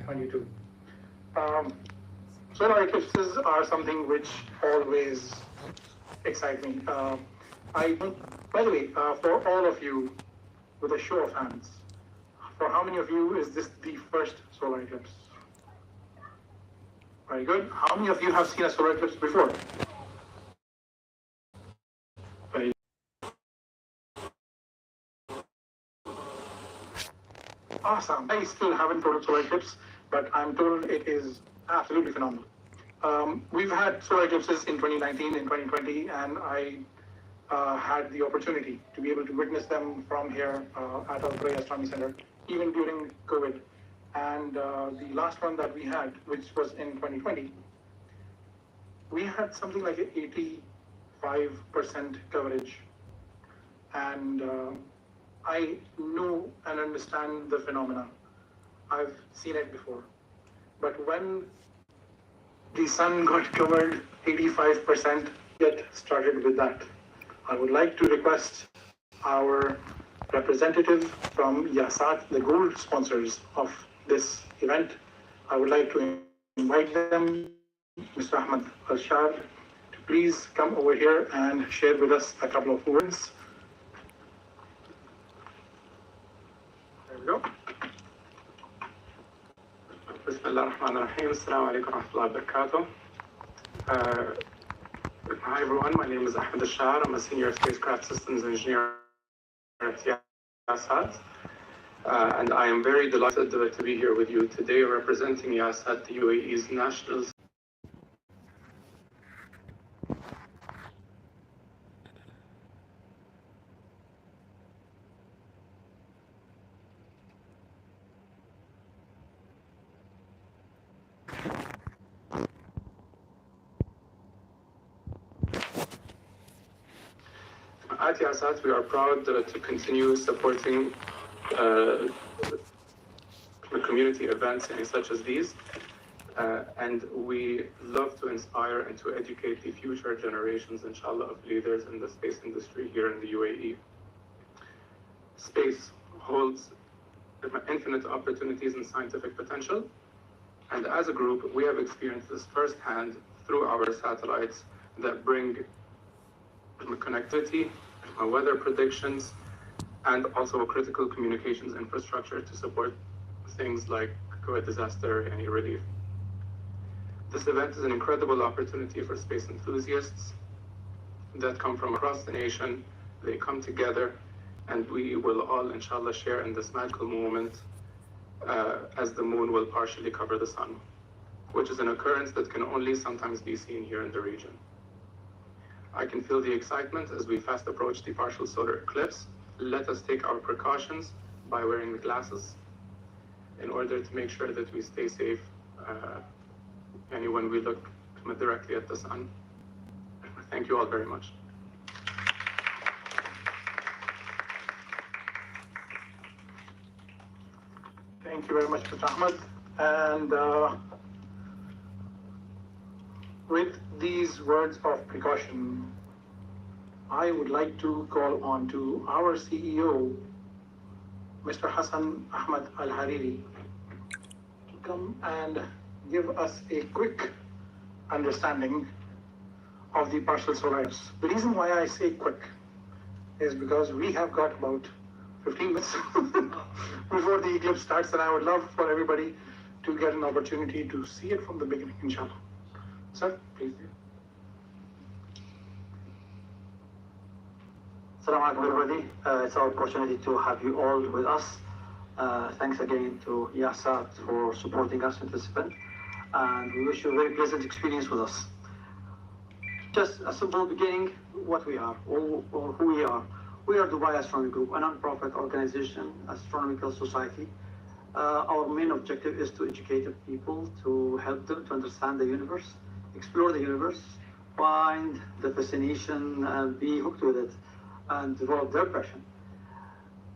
2022. Solar eclipses are something which always excite me. By the way, for all of you, with a show of hands, for how many of you is this the first solar eclipse? Very good. How many of you have seen a solar eclipse before? Very awesome. I still haven't told a solar eclipse, but I'm told it is absolutely phenomenal. We've had solar eclipses in 2019, in 2020, and I had the opportunity to be able to witness them from here at our Boya Astronomy Center, even during COVID. And the last one that we had, which was in 2020, we had something like 85% coverage. And I know and understand the phenomena. I've seen it before. But when the sun got covered 85%, get started with that. I would like to request our representative from Yasat, the gold sponsors of this event. I would like to invite them, Mr. Ahmed Al-Shar, to please come over here and share with us a couple of words. There we go. Bismillah ar-Rahman ar-Rahim. Assalamu alaikum wa rahmatullahi wa barakatuh. Hi everyone, my name is Ahmed Al-Shar. I'm a senior spacecraft systems engineer at Yasat. And I am very delighted to be here with you today representing Yasat, the UAE's national At Yasat, we are proud to continue supporting the community events such as these, and we love to inspire and to educate the future generations, inshallah, of leaders in the space industry here in the UAE. Space holds infinite opportunities and scientific potential, and as a group, we have experienced this firsthand through our satellites that bring connectivity, weather predictions, and also a critical communications infrastructure to support things like COVID disaster and relief. This event is an incredible opportunity for space enthusiasts that come from across the nation. They come together, and we will all, inshallah, share in this magical moment as the moon will partially cover the sun, which is an occurrence that can only sometimes be seen here in the region. I can feel the excitement as we fast approach the partial solar eclipse. Let us take our precautions by wearing the glasses in order to make sure that we stay safe when we look directly at the sun. Thank you all very much. Thank you very much, Mr. Ahmed. And with these words of precaution, I would like to call on to our CEO, Mr. Hassan Ahmed Al-Hariri, to come and give us a quick understanding of the partial solar eclipse. The reason why I say quick is because we have got about 15 minutes before the eclipse starts, and I would love for everybody to get an opportunity to see it from the beginning, inshallah. Sir, please. Assalamu alaikum everybody. It's our opportunity to have you all with us. Thanks again to Yasat for supporting us in this event, and we wish you a very pleasant experience with us. Just a simple beginning, what we are, or who we are. We are Dubai Astronomy Group, a non-profit organization, astronomical society. Our main objective is to educate people, to help them to understand the universe, explore the universe, find the fascination, and be hooked with it, and develop their passion.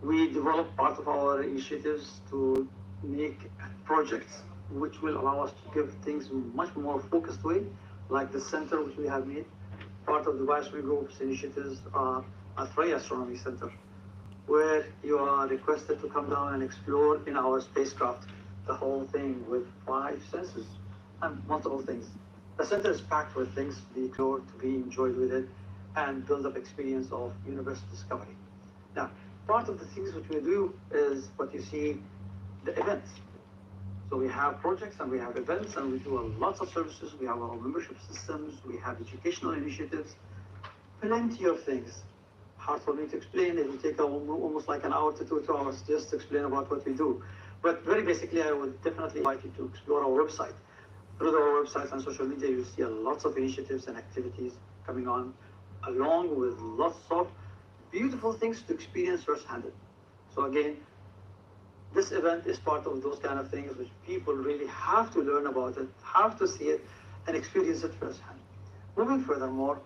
We develop part of our initiatives to make projects which will allow us to give things much more focused way, like the center which we have made. Part of the Dubai Astronomy Group's initiatives are a Freya Astronomy Center, where you are requested to come down and explore in our spacecraft the whole thing with 5 senses and multiple things. The center is packed with things to be explored, to be enjoyed with it, and build up experience of universe discovery. Now, part of the things which we do is what you see, the events. So we have projects and we have events and we do lots of services. We have our membership systems, we have educational initiatives, plenty of things. Hard for me to explain. It will take almost like an hour to 2 hours just to explain about what we do. But very basically, I would definitely invite you to explore our website. Through our website and social media, you'll see lots of initiatives and activities coming on, along with lots of beautiful things to experience firsthand. So again, this event is part of those kind of things which people really have to learn about it, have to see it, and experience it firsthand. Moving furthermore,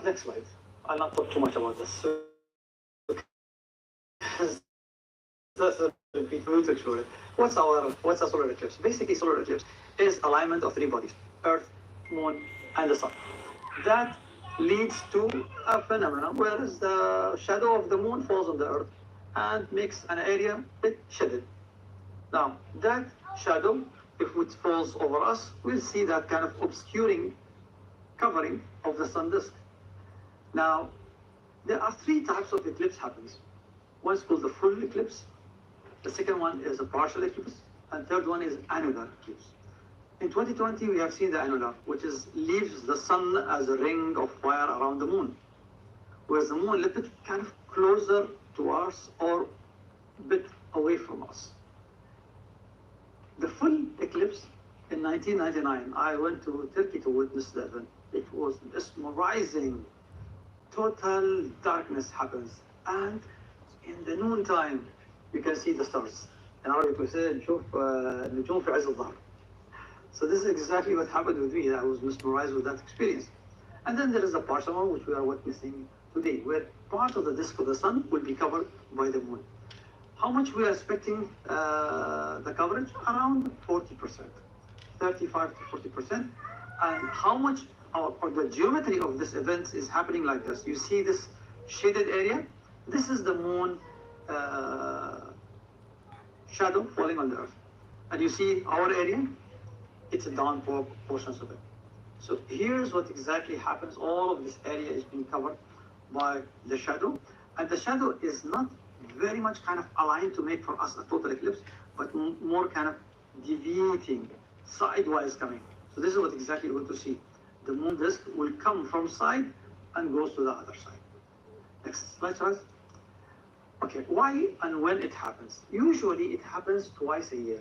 next slide. I'll not talk too much about this. So, that's a bit to explore it. What's a solar eclipse? Basically, solar eclipse is alignment of 3 bodies: Earth, Moon, and the Sun. That leads to a phenomenon where the shadow of the Moon falls on the Earth and makes an area bit shaded. Now, that shadow, if it falls over us, we'll see that kind of obscuring covering of the sun disk. Now, there are 3 types of eclipse happens. One is called the full eclipse. The second one is a partial eclipse. And third one is annular eclipse. In 2020, we have seen the annular, which leaves the sun as a ring of fire around the moon, whereas the moon a little bit kind of closer to us or a bit away from us. The full eclipse in 1999, I went to Turkey to witness the event. It was mesmerizing. Total darkness happens, and in the noontime, you can see the stars. In Arabic, we say, نشوف النجوم في عز الظهر. So this is exactly what happened with me. I was mesmerized with that experience. And then there is a partial one, which we are witnessing today, where part of the disk of the sun will be covered by the moon. How much we are expecting the coverage? Around 40%, 35 to 40%. And how much or the geometry of this event is happening like this. You see this shaded area? This is the moon shadow falling on the earth. And you see our area? It's a down portions of it. So here's what exactly happens. All of this area is being covered by the shadow. And the shadow is not very much kind of aligned to make for us a total eclipse, but more kind of deviating, sidewise coming. So this is what exactly we're going to see. The moon disk will come from side and goes to the other side. Next slide, Charles. Okay, why and when it happens? Usually it happens twice a year.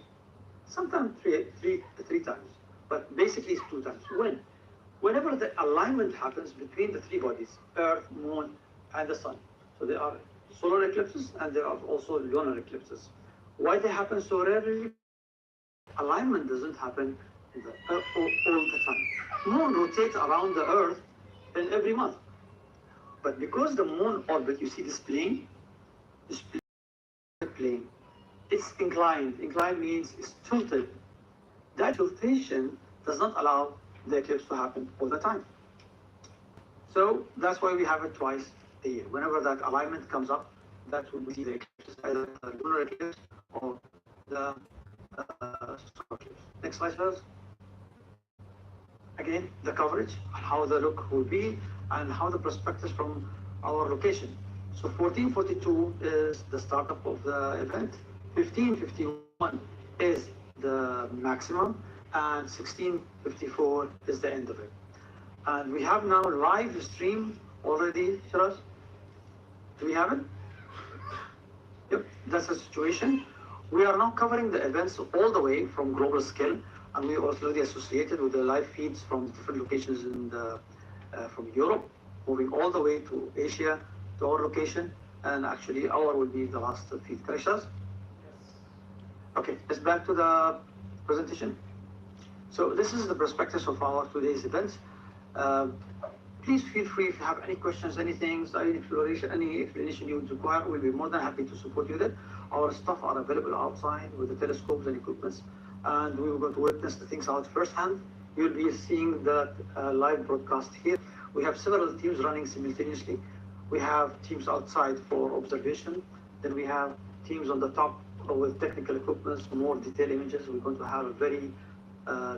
Sometimes three times, but basically it's 2 times. When? Whenever the alignment happens between the 3 bodies, Earth, Moon, and the Sun. So there are solar eclipses and there are also lunar eclipses. Why they happen so rarely? Alignment doesn't happen all the time. Moon rotates around the Earth in every month. But because the moon orbit, you see this plane, it's inclined. Inclined means it's tilted. That tiltation does not allow the eclipse to happen all the time. So that's why we have it twice a year. Whenever that alignment comes up, that's when we see the eclipse, either the lunar eclipse or the solar eclipse. Next slide, please. Again, the coverage, how the look will be, and how the perspectives from our location. So 1442 is the startup of the event. 1551 is the maximum, and 1654 is the end of it. And we have now live stream already, Shiraz. Do we have it? Yep, that's the situation. We are now covering the events all the way from global scale, and we are already associated with the live feeds from different locations in from Europe, moving all the way to Asia, to our location, and actually our will be the last feed. Correct, Shiraz? Okay, let's back to the presentation. So this is the perspectives of our today's events. Please feel free if you have any questions, anything, any explanation you require, we'll be more than happy to support you with it. Our staff are available outside with the telescopes and equipments, and we will go to witness the things out firsthand. You'll be seeing that live broadcast here. We have several teams running simultaneously. We have teams outside for observation. Then we have teams on the top with technical equipment, more detailed images. We're going to have a very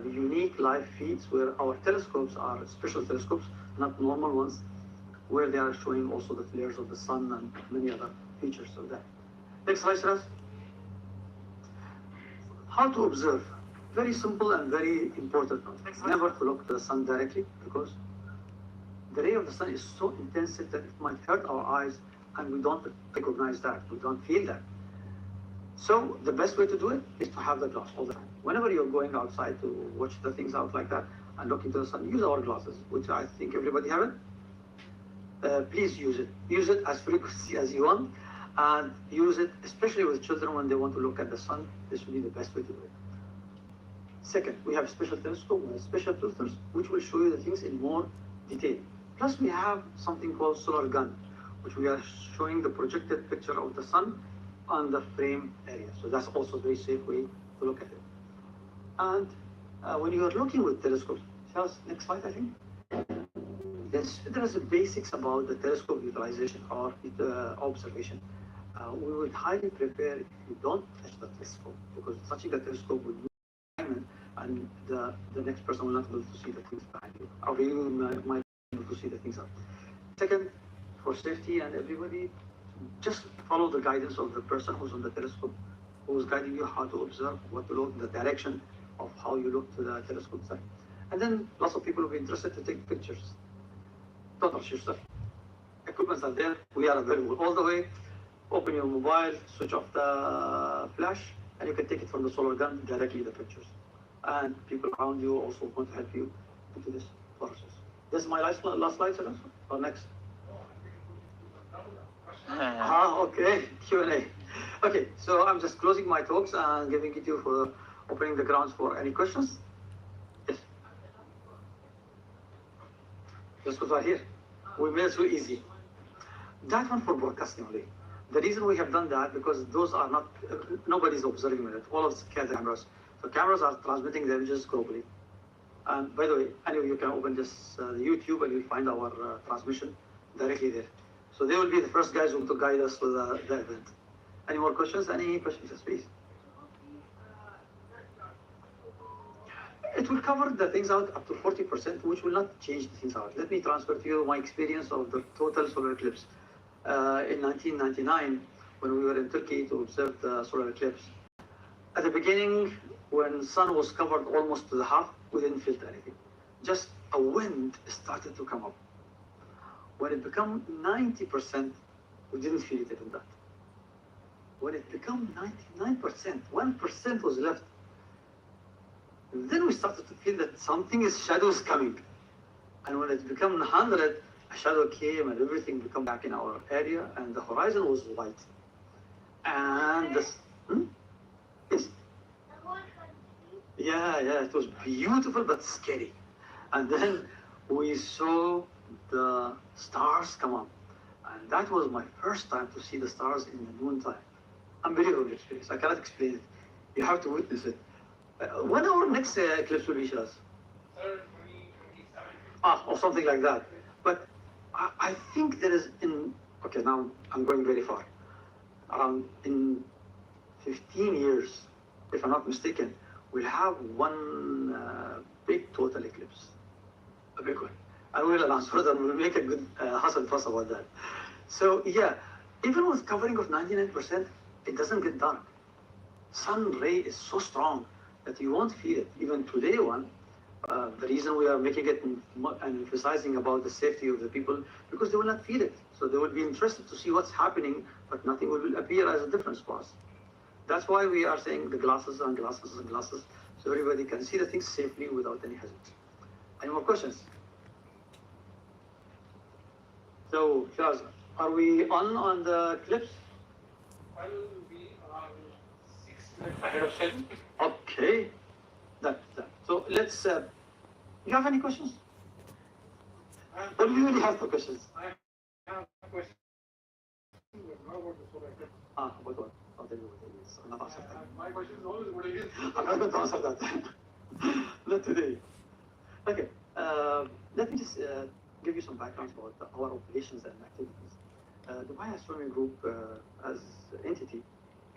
unique live feeds where our telescopes are special telescopes, not normal ones, where they are showing also the flares of the sun and many other features of that. Next slide, Shiraz. How to observe. Very simple and very important. Never to look at the sun directly, because the ray of the sun is so intensive that it might hurt our eyes, and we don't recognize that, we don't feel that. So the best way to do it is to have the glass all the time. Whenever you're going outside to watch the things out like that and look into the sun, use our glasses, which I think everybody have it. Please use it. Use it as frequently as you want, and use it especially with children when they want to look at the sun. This will be the best way to do it. Second, we have a special telescope with special filters, which will show you the things in more detail. Plus, we have something called solar gun, which we are showing the projected picture of the sun on the frame area. So that's also a very safe way to look at it. And when you are looking with telescopes, next slide, I think. There is a basics about the telescope utilization or observation. We would highly prefer if you don't touch the telescope, because touching the telescope would and the next person will not be able to see the things behind you, or you might be able to see the things up. Second, for safety and everybody, just follow the guidance of the person who's on the telescope, who's guiding you how to observe, what to look, the direction of how you look to the telescope side. And then lots of people will be interested to take pictures. Don't rush yourself. Equipments are there, we are available all the way. Open your mobile, switch off the flash, and you can take it from the solar gun directly the pictures. And people around you also want to help you into this process. This is my last slide, sir, or next? Okay, Q&A. Okay, so I'm just closing my talks and giving it to you for opening the grounds for any questions. Yes. Just because we're here. We made it so easy. That one for broadcasting only. The reason we have done that, because those are not, nobody's observing it. All of the cameras. So cameras are transmitting the images globally. And by the way, anyway, you can open this YouTube and you'll find our transmission directly there. So they will be the first guys who to guide us with the event. Any more questions? Any questions, yes, please? It will cover the things out up to 40%, which will not change the things out. Let me transfer to you my experience of the total solar eclipse. In 1999, when we were in Turkey to observe the solar eclipse, at the beginning, when sun was covered almost to the half, we didn't feel anything. Just a wind started to come up. When it became 90%, we didn't feel it even that. When it became 99%, 1% was left. And then we started to feel that something is shadows coming. And when it became 100, a shadow came and everything became back in our area, and the horizon was white. And this, yes. Yeah, it was beautiful but scary. And then we saw the stars come up. And that was my first time to see the stars in the noontime. Unbelievable experience. I cannot explain it. You have to witness it. When our next eclipse will be, Shiraz? Or something like that. But I think there is okay, now I'm going very far. In 15 years, if I'm not mistaken, we'll have one big total eclipse. A big one. And we'll announce further, we'll make a good hustle fuss about that. So yeah, even with covering of 99%, it doesn't get dark. Sun ray is so strong that you won't feel it. Even today the reason we are making it and emphasizing about the safety of the people, because they will not feel it. So they will be interested to see what's happening, but nothing will appear as a difference for us. That's why we are saying the glasses and glasses and glasses, so everybody can see the things safely without any hesitation. Any more questions? So, Shiraz, are we on the eclipse? I'll be around 6 minutes ahead of schedule. Okay. That. So let's. You have any questions? Or do you really have no questions? I have a question. How about the solar eclipse? What? I'll tell you what it is. I'm not answering that. My question is always what it is. I'm not going to answer that. Not today. Okay. Let me just give you some background about our operations and activities. The Boya Astronomy Group as entity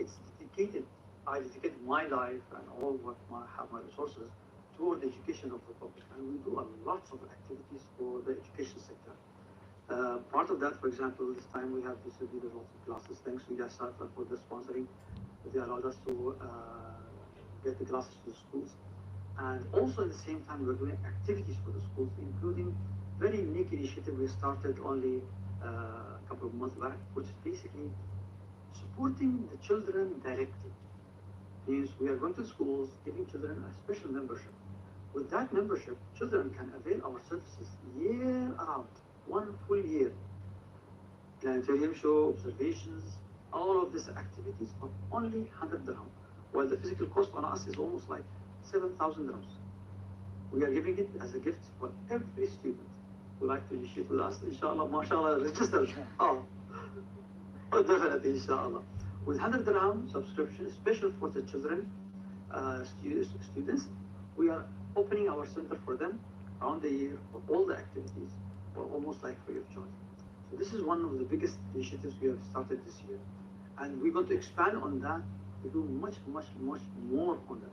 it's dedicated. I dedicated my life and all what have my resources toward the education of the public, and we do a lot of activities for the education sector. Part of that, for example, this time we have distributed lots of classes thanks to Yasat for the sponsoring. They allowed us to get the classes to the schools. And also at the same time, we're doing activities for the schools, including very unique initiative we started only a couple of months back, which is basically supporting the children directly. Means we are going to schools, giving children a special membership. With that membership, children can avail our services year round, 1 full year. Planetarium show, observations, all of these activities for only 100 dirham, while the physical cost on us is almost like 7,000 dirhams. We are giving it as a gift for every student who like to initiate with us. Inshallah, mashallah, register. Oh, definitely, inshallah. With 100 dirham subscription, special for the children, students, we are opening our center for them around the year for all the activities, for almost like free of charge. So this is one of the biggest initiatives we have started this year. And we're going to expand on that to do much more on that.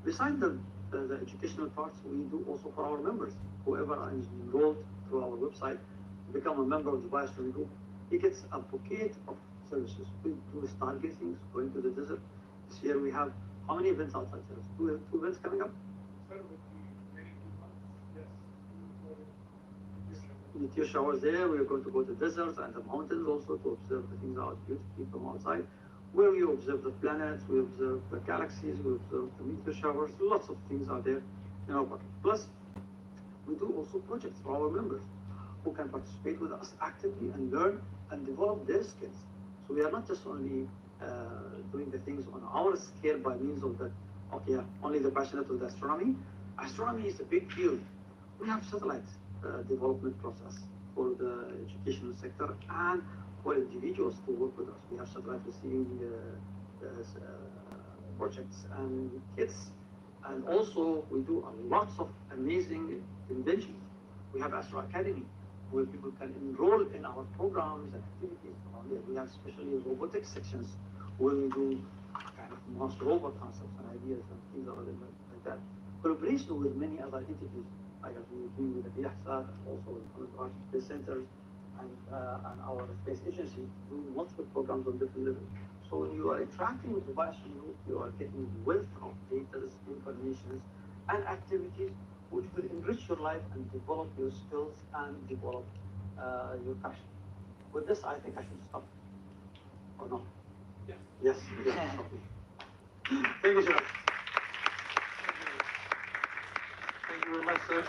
Besides the educational parts, we do also for our members. Whoever is enrolled through our website, become a member of the Biospheric Group, he gets a bouquet of services. We do stargazing, going to the desert. This year we have how many events outside there? Two events coming up? Meteor showers there. We are going to go to the deserts and the mountains also to observe the things out beautifully from outside. Where we observe the planets, we observe the galaxies, we observe the meteor showers. Lots of things are there in our park. Plus, we do also projects for our members who can participate with us actively and learn and develop their skills. So we are not just only doing the things on our scale by means of the, okay, only the passionate of the astronomy. Astronomy is a big field. We have satellites development process for the educational sector and for individuals to work with us. We have satellite receiving projects and kits. And also we do a lots of amazing inventions. We have Astro Academy, where people can enroll in our programs and activities. We have especially robotics sections where we do kind of master robot concepts and ideas and things like that. Collaboration with many other entities, like we do with the IHSAT and also with our space centers and our space agency, do multiple programs on different levels. So when you are interacting with the Biospheric Group, you are getting wealth of data, information, and activities which will enrich your life and develop your skills and develop your passion. With this, I think I should stop. Or not? Yes. Yes. Thank you, sir. Thank you very much, sir.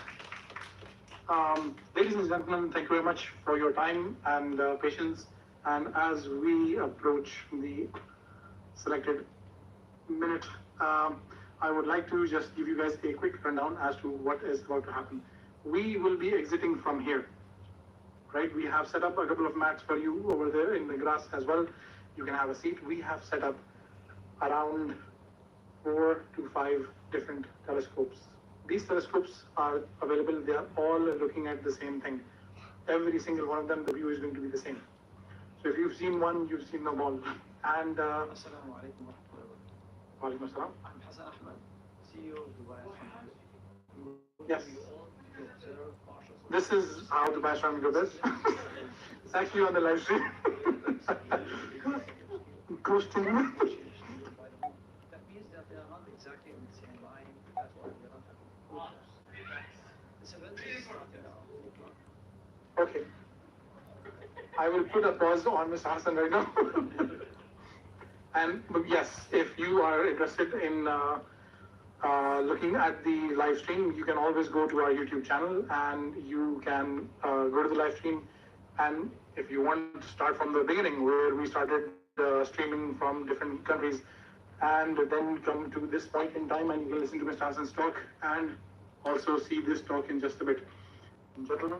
Ladies and gentlemen, thank you very much for your time and patience. And as we approach the selected minute, I would like to just give you guys a quick rundown as to what is about to happen. We will be exiting from here, right? We have set up a couple of mats for you over there in the grass as well. You can have a seat. We have set up around 4 to 5 different telescopes. These telescopes are available. They are all looking at the same thing. Every single one of them, the view is going to be the same. So if you've seen one, you've seen them all. And Assalamu alaikum wa rahmatullahi wa barakatuh. Walaikum assalam. I'm Hassan Ahmed, CEO of Dubai. Yes. This is how Dubai Astronomy Group is. It's actually on the live stream. Ghosting. That means that they are not exactly in the same line. That's why we are not having this event is starting now. Okay. I will put a pause on Mr. Hassan right now. And yes, if you are interested in looking at the live stream, you can always go to our YouTube channel and you can go to the live stream. And if you want to start from the beginning, where we started streaming from different countries, and then come to this point in time and you can listen to Mr. Hassan's talk and also see this talk in just a bit. Gentlemen.